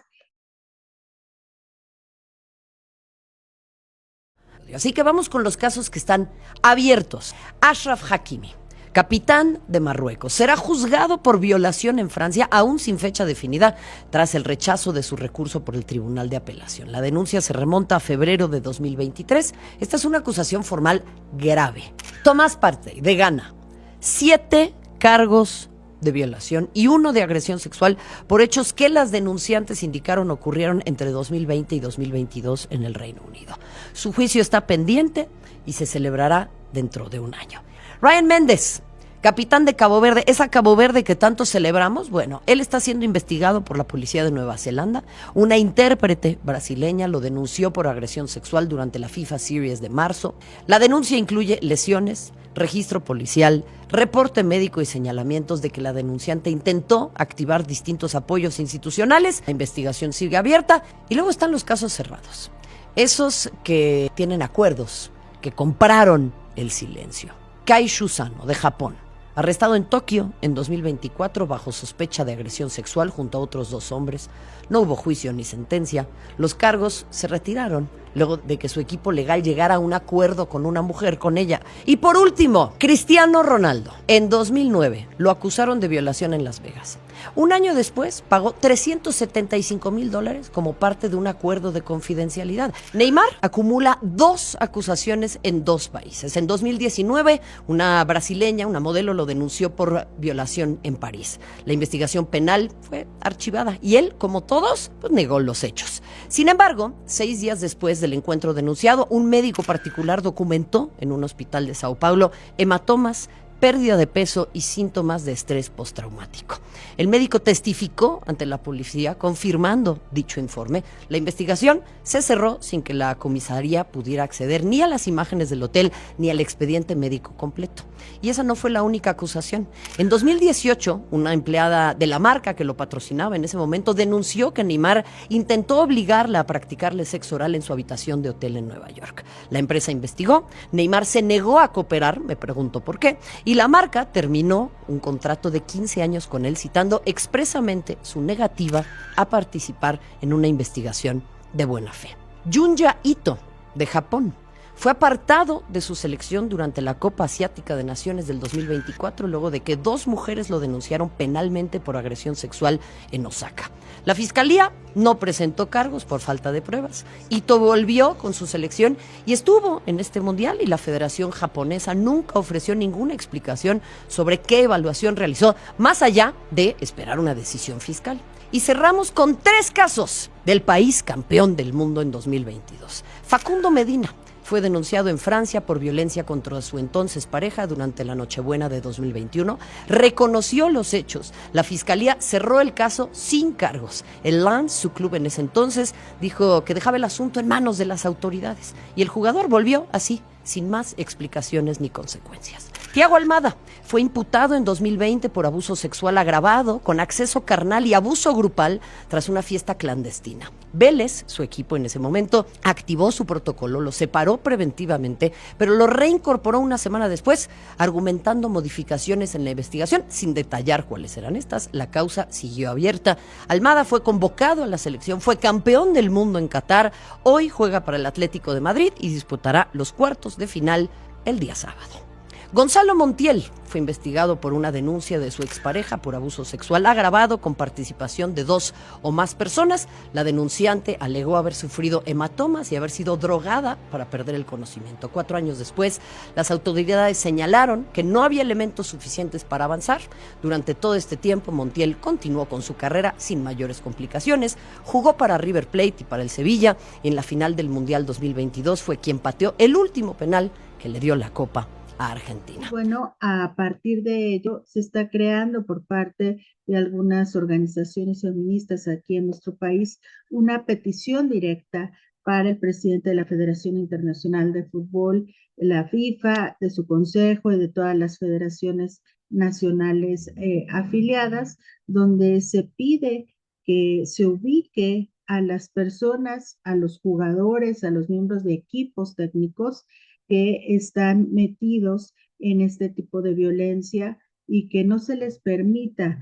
Así que vamos con los casos que están abiertos. Achraf Hakimi, capitán de Marruecos, será juzgado por violación en Francia, aún sin fecha definida, tras el rechazo de su recurso por el Tribunal de Apelación. La denuncia se remonta a febrero de 2023. Esta es una acusación formal grave. Thomas Partey, de Ghana, 7 cargos de violación y 1 de agresión sexual por hechos que las denunciantes indicaron ocurrieron entre 2020 y 2022 en el Reino Unido. Su juicio está pendiente y se celebrará dentro de un año. Ryan Méndez, capitán de Cabo Verde, esa Cabo Verde que tanto celebramos, bueno, él está siendo investigado por la policía de Nueva Zelanda. Una intérprete brasileña lo denunció por agresión sexual durante la FIFA Series de marzo. La denuncia incluye lesiones, registro policial, reporte médico y señalamientos de que la denunciante intentó activar distintos apoyos institucionales. La investigación sigue abierta y luego están los casos cerrados. Esos que tienen acuerdos, que compraron el silencio. Kai Shusano, de Japón, arrestado en Tokio en 2024 bajo sospecha de agresión sexual junto a otros 2 hombres. No hubo juicio ni sentencia. Los cargos se retiraron luego de que su equipo legal llegara a un acuerdo con una mujer, con ella. Y por último, Cristiano Ronaldo. En 2009 lo acusaron de violación en Las Vegas. Un año después pagó $375,000 como parte de un acuerdo de confidencialidad. Neymar acumula 2 acusaciones en 2 países. En 2019, una brasileña, una modelo, lo denunció por violación en París. La investigación penal fue archivada y él, como todos, pues negó los hechos. Sin embargo, 6 días después del encuentro denunciado, un médico particular documentó en un hospital de Sao Paulo hematomas, pérdida de peso y síntomas de estrés postraumático. El médico testificó ante la policía confirmando dicho informe. La investigación se cerró sin que la comisaría pudiera acceder ni a las imágenes del hotel ni al expediente médico completo. Y esa no fue la única acusación. En 2018, una empleada de la marca que lo patrocinaba en ese momento denunció que Neymar intentó obligarla a practicarle sexo oral en su habitación de hotel en Nueva York. La empresa investigó, Neymar se negó a cooperar, me pregunto por qué, y la marca terminó un contrato de 15 años con él, citando expresamente su negativa a participar en una investigación de buena fe. Junya Ito, de Japón, fue apartado de su selección durante la Copa Asiática de Naciones del 2024 luego de que 2 mujeres lo denunciaron penalmente por agresión sexual en Osaka. La fiscalía no presentó cargos por falta de pruebas. Ito volvió con su selección y estuvo en este mundial y la Federación Japonesa nunca ofreció ninguna explicación sobre qué evaluación realizó, más allá de esperar una decisión fiscal. Y cerramos con 3 casos del país campeón del mundo en 2022. Facundo Medina fue denunciado en Francia por violencia contra su entonces pareja durante la Nochebuena de 2021. Reconoció los hechos. La fiscalía cerró el caso sin cargos. El Lens, su club en ese entonces, dijo que dejaba el asunto en manos de las autoridades. Y el jugador volvió así sin más explicaciones ni consecuencias. Thiago Almada fue imputado en 2020 por abuso sexual agravado, con acceso carnal y abuso grupal tras una fiesta clandestina. Vélez, su equipo en ese momento, activó su protocolo, lo separó preventivamente, pero lo reincorporó una semana después, argumentando modificaciones en la investigación, sin detallar cuáles eran estas. La causa siguió abierta. Almada fue convocado a la selección, fue campeón del mundo en Qatar, hoy juega para el Atlético de Madrid y disputará los cuartos de final el día sábado. Gonzalo Montiel fue investigado por una denuncia de su expareja por abuso sexual agravado con participación de 2 o más personas. La denunciante alegó haber sufrido hematomas y haber sido drogada para perder el conocimiento. 4 años después, las autoridades señalaron que no había elementos suficientes para avanzar. Durante todo este tiempo, Montiel continuó con su carrera sin mayores complicaciones. Jugó para River Plate y para el Sevilla. Y en la final del Mundial 2022 fue quien pateó el último penal que le dio la Copa a Argentina. Bueno, a partir de ello se está creando por parte de algunas organizaciones feministas aquí en nuestro país una petición directa para el presidente de la Federación Internacional de Fútbol, la FIFA, de su consejo y de todas las federaciones nacionales afiliadas, donde se pide que se ubique a las personas, a los jugadores, a los miembros de equipos técnicos que están metidos en este tipo de violencia y que no se les permita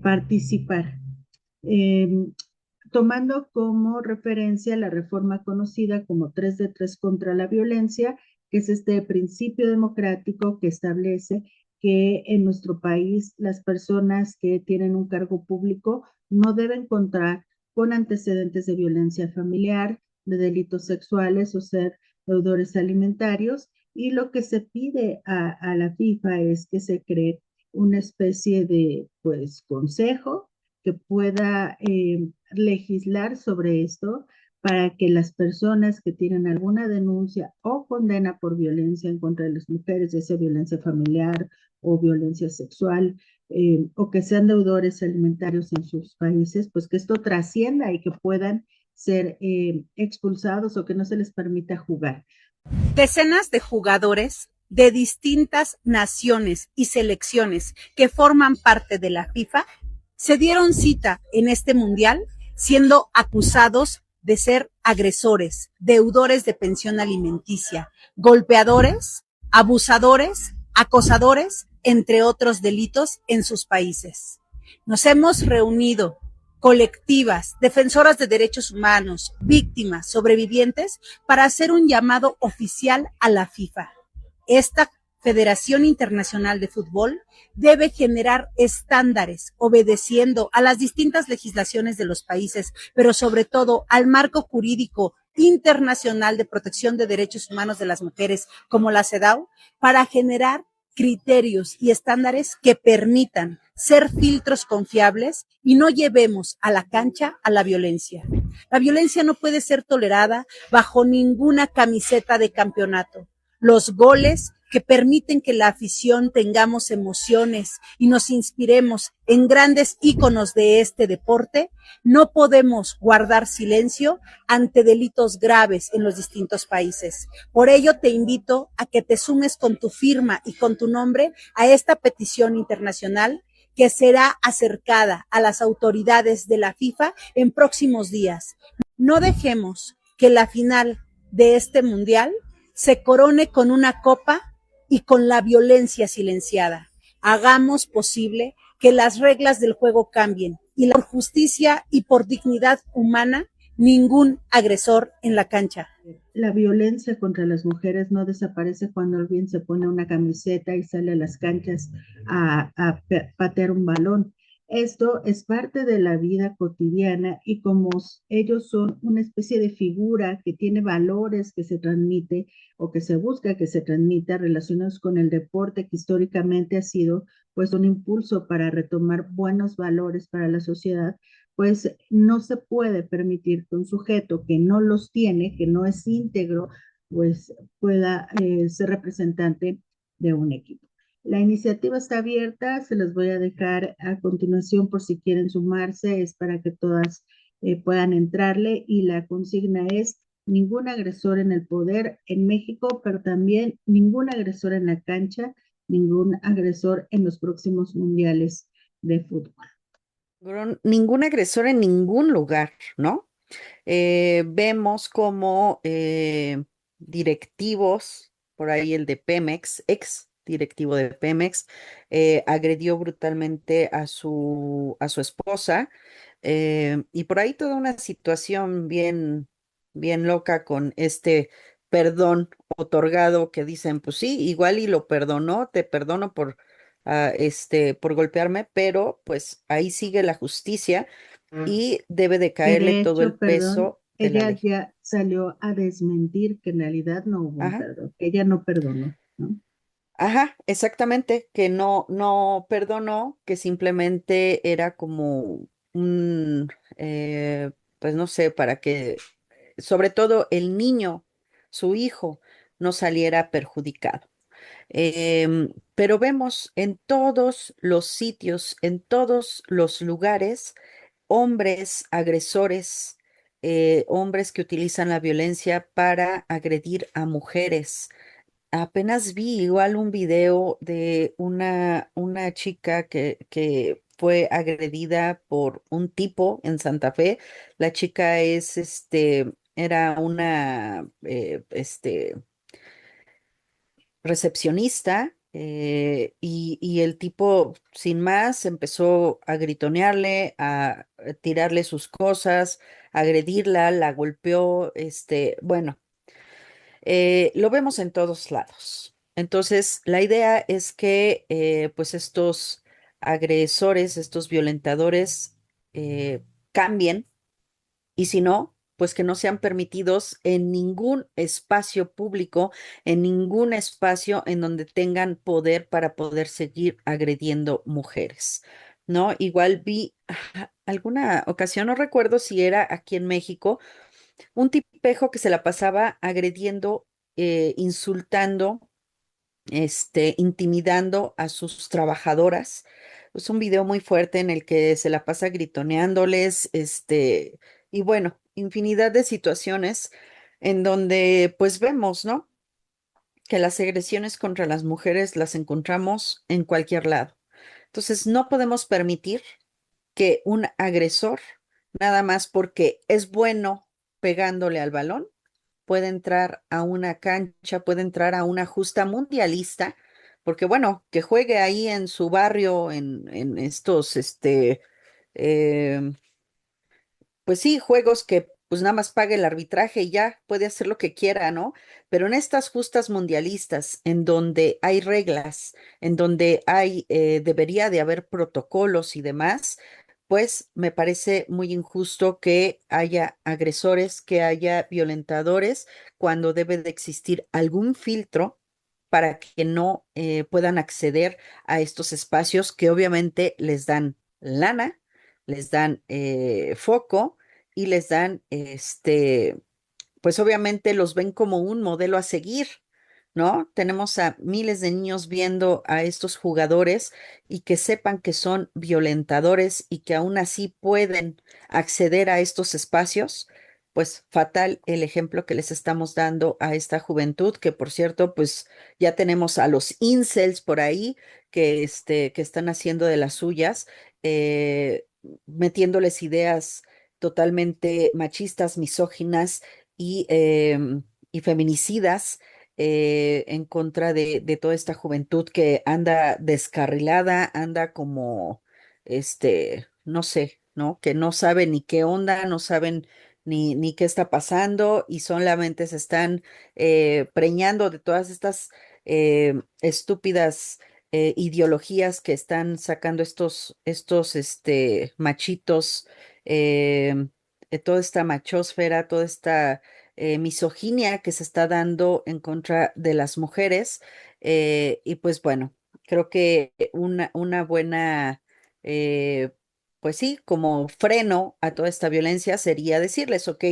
participar. Tomando como referencia la reforma conocida como 3 de 3 contra la violencia, que es este principio democrático que establece que en nuestro país las personas que tienen un cargo público no deben contar con antecedentes de violencia familiar, de delitos sexuales o ser deudores alimentarios, y lo que se pide a la FIFA es que se cree una especie de consejo que pueda legislar sobre esto para que las personas que tienen alguna denuncia o condena por violencia en contra de las mujeres, ya sea violencia familiar o violencia sexual, o que sean deudores alimentarios en sus países, pues que esto trascienda y que puedan ser expulsados o que no se les permita jugar. Decenas de jugadores de distintas naciones y selecciones que forman parte de la FIFA se dieron cita en este mundial siendo acusados de ser agresores, deudores de pensión alimenticia, golpeadores, abusadores, acosadores, entre otros delitos en sus países. Nos hemos reunido colectivas, defensoras de derechos humanos, víctimas, sobrevivientes, para hacer un llamado oficial a la FIFA. Esta Federación Internacional de Fútbol debe generar estándares obedeciendo a las distintas legislaciones de los países, pero sobre todo al marco jurídico internacional de protección de derechos humanos de las mujeres, como la CEDAW, para generar criterios y estándares que permitan ser filtros confiables y no llevemos a la cancha a la violencia. La violencia no puede ser tolerada bajo ninguna camiseta de campeonato. Los goles que permiten que la afición tengamos emociones y nos inspiremos en grandes íconos de este deporte, no podemos guardar silencio ante delitos graves en los distintos países. Por ello te invito a que te sumes con tu firma y con tu nombre a esta petición internacional que será acercada a las autoridades de la FIFA en próximos días. No dejemos que la final de este mundial se corone con una copa y con la violencia silenciada. Hagamos posible que las reglas del juego cambien y por justicia y por dignidad humana, ningún agresor en la cancha. La violencia contra las mujeres no desaparece cuando alguien se pone una camiseta y sale a las canchas a patear un balón. Esto es parte de la vida cotidiana y como ellos son una especie de figura que tiene valores que se transmite o que se busca que se transmita relacionados con el deporte que históricamente ha sido pues un impulso para retomar buenos valores para la sociedad, pues no se puede permitir que un sujeto que no los tiene, que no es íntegro, pues pueda ser representante de un equipo. La iniciativa está abierta, se las voy a dejar a continuación por si quieren sumarse, es para que todas puedan entrarle y la consigna es ningún agresor en el poder en México, pero también ningún agresor en la cancha, ningún agresor en los próximos mundiales de fútbol. Ningún agresor en ningún lugar, ¿no? Vemos como directivos, por ahí el de Pemex, ex directivo de Pemex, agredió brutalmente a su esposa, y por ahí toda una situación bien, bien loca con este perdón otorgado que dicen, pues sí, igual y lo perdonó, te perdono por golpearme, pero pues ahí sigue la justicia y debe de Que caerle de todo el hecho, perdón, peso de la ella ley. ya salió a desmentir que en realidad no hubo un Ajá, perdón, que ella no perdonó, ¿no? ajá, exactamente, que no perdonó, que simplemente era como un, pues no sé, para que sobre todo el niño, su hijo, no saliera perjudicado. Pero vemos en todos los sitios, en todos los lugares, hombres agresores, hombres que utilizan la violencia para agredir a mujeres. Apenas vi igual un video de una chica que fue agredida por un tipo en Santa Fe. La chica era una, recepcionista, y el tipo, sin más, empezó a gritonearle, a tirarle sus cosas, a agredirla, la golpeó, bueno, lo vemos en todos lados. Entonces, la idea es que pues estos agresores, estos violentadores, cambien, y si no, pues que no sean permitidos en ningún espacio público, en ningún espacio en donde tengan poder para poder seguir agrediendo mujeres, ¿no? Igual vi alguna ocasión, no recuerdo si era aquí en México, un tipejo que se la pasaba agrediendo, insultando, intimidando a sus trabajadoras. Es un video muy fuerte en el que se la pasa gritoneándoles, y bueno, infinidad de situaciones en donde pues vemos, ¿no? Que las agresiones contra las mujeres las encontramos en cualquier lado. Entonces, no podemos permitir que un agresor, nada más porque es bueno pegándole al balón, puede entrar a una cancha, puede entrar a una justa mundialista, porque bueno, que juegue ahí en su barrio, en estos, em, pues sí, juegos que pues nada más pague el arbitraje y ya puede hacer lo que quiera, ¿no? Pero en estas justas mundialistas, en donde hay reglas, en donde debería de haber protocolos y demás, pues me parece muy injusto que haya agresores, que haya violentadores, cuando debe de existir algún filtro para que no puedan acceder a estos espacios que obviamente les dan lana, les dan foco y les dan, pues obviamente los ven como un modelo a seguir, ¿no? Tenemos a miles de niños viendo a estos jugadores y que sepan que son violentadores y que aún así pueden acceder a estos espacios. Pues fatal el ejemplo que les estamos dando a esta juventud, que por cierto, pues ya tenemos a los incels por ahí que están haciendo de las suyas, metiéndoles ideas totalmente machistas, misóginas y feminicidas, en contra de toda esta juventud que anda descarrilada, anda como, no sé, ¿no? Que no saben ni qué onda, no saben ni qué está pasando y solamente se están preñando de todas estas estúpidas ideologías que están sacando estos machitos, toda esta machósfera, toda esta misoginia que se está dando en contra de las mujeres. Y pues bueno, creo que una buena, eh, pues sí, como freno a toda esta violencia sería decirles, ok,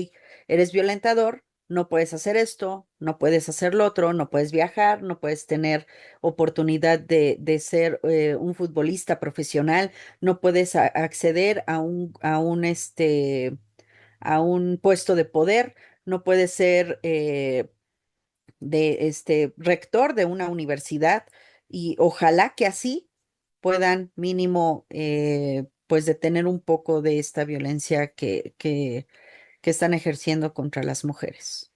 eres violentador. No puedes hacer esto, no puedes hacer lo otro, no puedes viajar, no puedes tener oportunidad de ser un futbolista profesional, no puedes acceder a un puesto de poder, no puede ser de este rector de una universidad y ojalá que así puedan mínimo pues detener un poco de esta violencia que están ejerciendo contra las mujeres.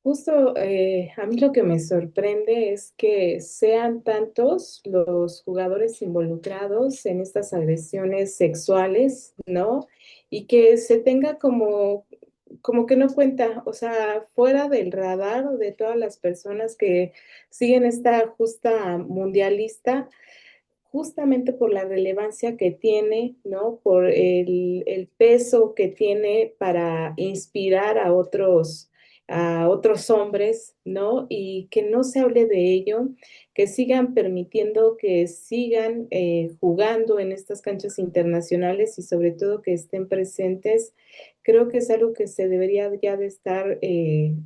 Justo a mí lo que me sorprende es que sean tantos los jugadores involucrados en estas agresiones sexuales, ¿no? Y que se tenga como que no cuenta, o sea, fuera del radar de todas las personas que siguen esta justa mundialista, justamente por la relevancia que tiene, ¿no? Por el peso que tiene para inspirar a otros hombres, ¿no? Y que no se hable de ello, que sigan permitiendo que sigan jugando en estas canchas internacionales y sobre todo que estén presentes, creo que es algo que se debería ya de estar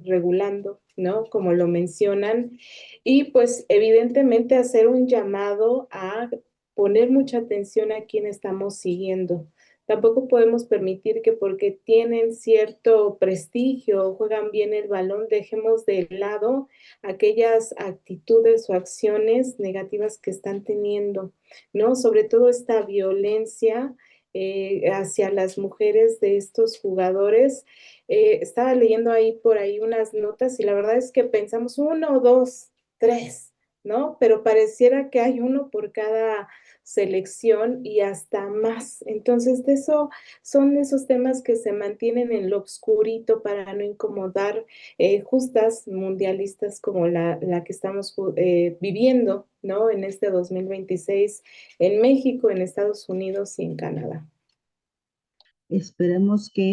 regulando, ¿no? Como lo mencionan. Y pues evidentemente hacer un llamado a poner mucha atención a quién estamos siguiendo. Tampoco podemos permitir que porque tienen cierto prestigio, juegan bien el balón, dejemos de lado aquellas actitudes o acciones negativas que están teniendo, ¿no? Sobre todo esta violencia hacia las mujeres de estos jugadores. Estaba leyendo ahí por ahí unas notas y la verdad es que pensamos uno, dos, tres, ¿no? Pero pareciera que hay uno por cada selección y hasta más. Entonces, de eso son esos temas que se mantienen en lo oscurito para no incomodar justas mundialistas como la que estamos viviendo, ¿no? En este 2026 en México, en Estados Unidos y en Canadá. Esperemos que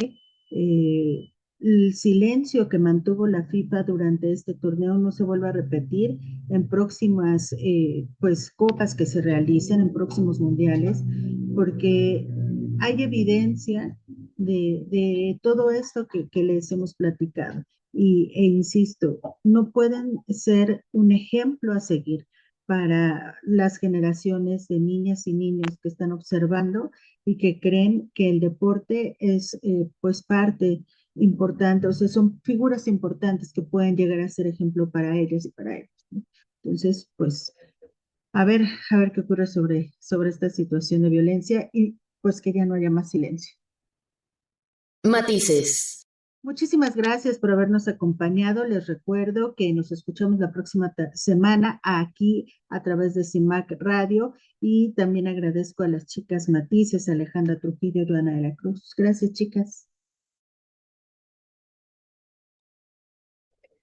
el silencio que mantuvo la FIFA durante este torneo no se vuelva a repetir en próximas pues copas que se realicen, en próximos mundiales, porque hay evidencia de todo esto que les hemos platicado. E insisto, no pueden ser un ejemplo a seguir para las generaciones de niñas y niños que están observando y que creen que el deporte es pues parte importante, o sea, son figuras importantes que pueden llegar a ser ejemplo para ellos y para ellos, ¿no? Entonces, pues, a ver qué ocurre sobre esta situación de violencia y pues que ya no haya más silencio. Matices. Muchísimas gracias por habernos acompañado. Les recuerdo que nos escuchamos la próxima semana aquí a través de CIMAC Radio y también agradezco a las chicas Matices, Alejandra Trujillo y Joana de la Cruz. Gracias, chicas.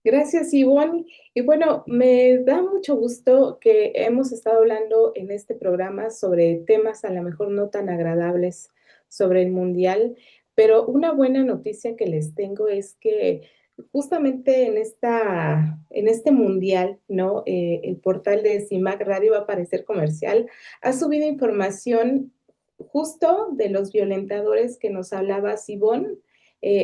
Gracias, Ivonne. Y bueno, me da mucho gusto que hemos estado hablando en este programa sobre temas a lo mejor no tan agradables sobre el Mundial, pero una buena noticia que les tengo es que justamente en este Mundial, ¿no? El portal de CIMAC Radio va a aparecer comercial, ha subido información justo de los violentadores que nos hablaba Ivonne.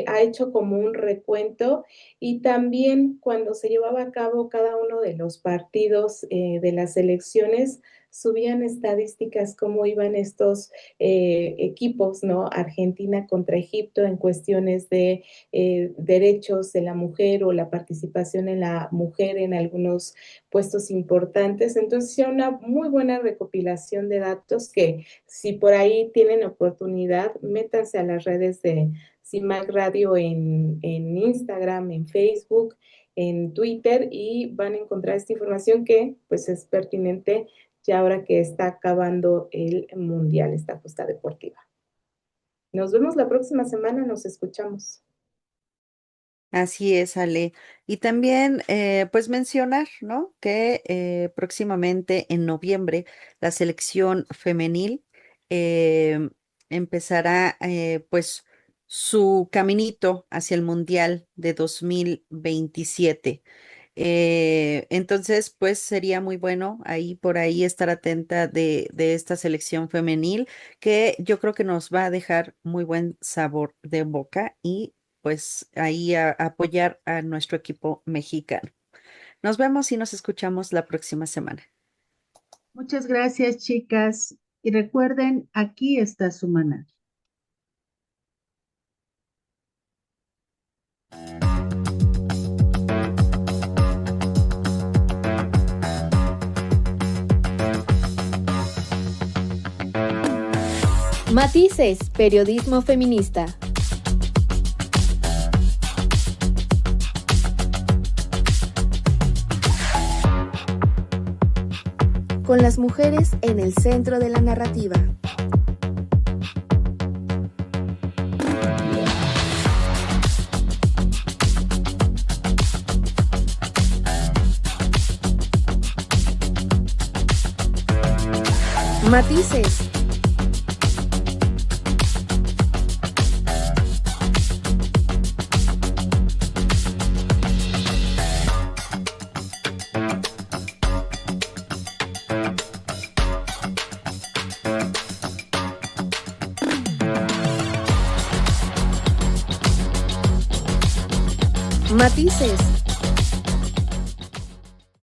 Ha hecho como un recuento y también cuando se llevaba a cabo cada uno de los partidos de las elecciones, subían estadísticas cómo iban estos equipos, ¿no? Argentina contra Egipto en cuestiones de derechos de la mujer o la participación en la mujer en algunos puestos importantes. Entonces, ya una muy buena recopilación de datos que si por ahí tienen oportunidad, métanse a las redes de CIMAC Radio en Instagram, en Facebook, en Twitter y van a encontrar esta información que pues es pertinente ya ahora que está acabando el Mundial, esta justa deportiva. Nos vemos la próxima semana, nos escuchamos. Así es, Ale. Y también, pues mencionar, ¿no? Que próximamente en noviembre la selección femenil eh, empezará, pues, su caminito hacia el Mundial de 2027. Entonces, pues sería muy bueno ahí por ahí estar atenta de esta selección femenil que yo creo que nos va a dejar muy buen sabor de boca y pues ahí a apoyar a nuestro equipo mexicano. Nos vemos y nos escuchamos la próxima semana. Muchas gracias, chicas. Y recuerden, aquí está su maná. Matices, periodismo feminista. Con las mujeres en el centro de la narrativa. Matices. Matices.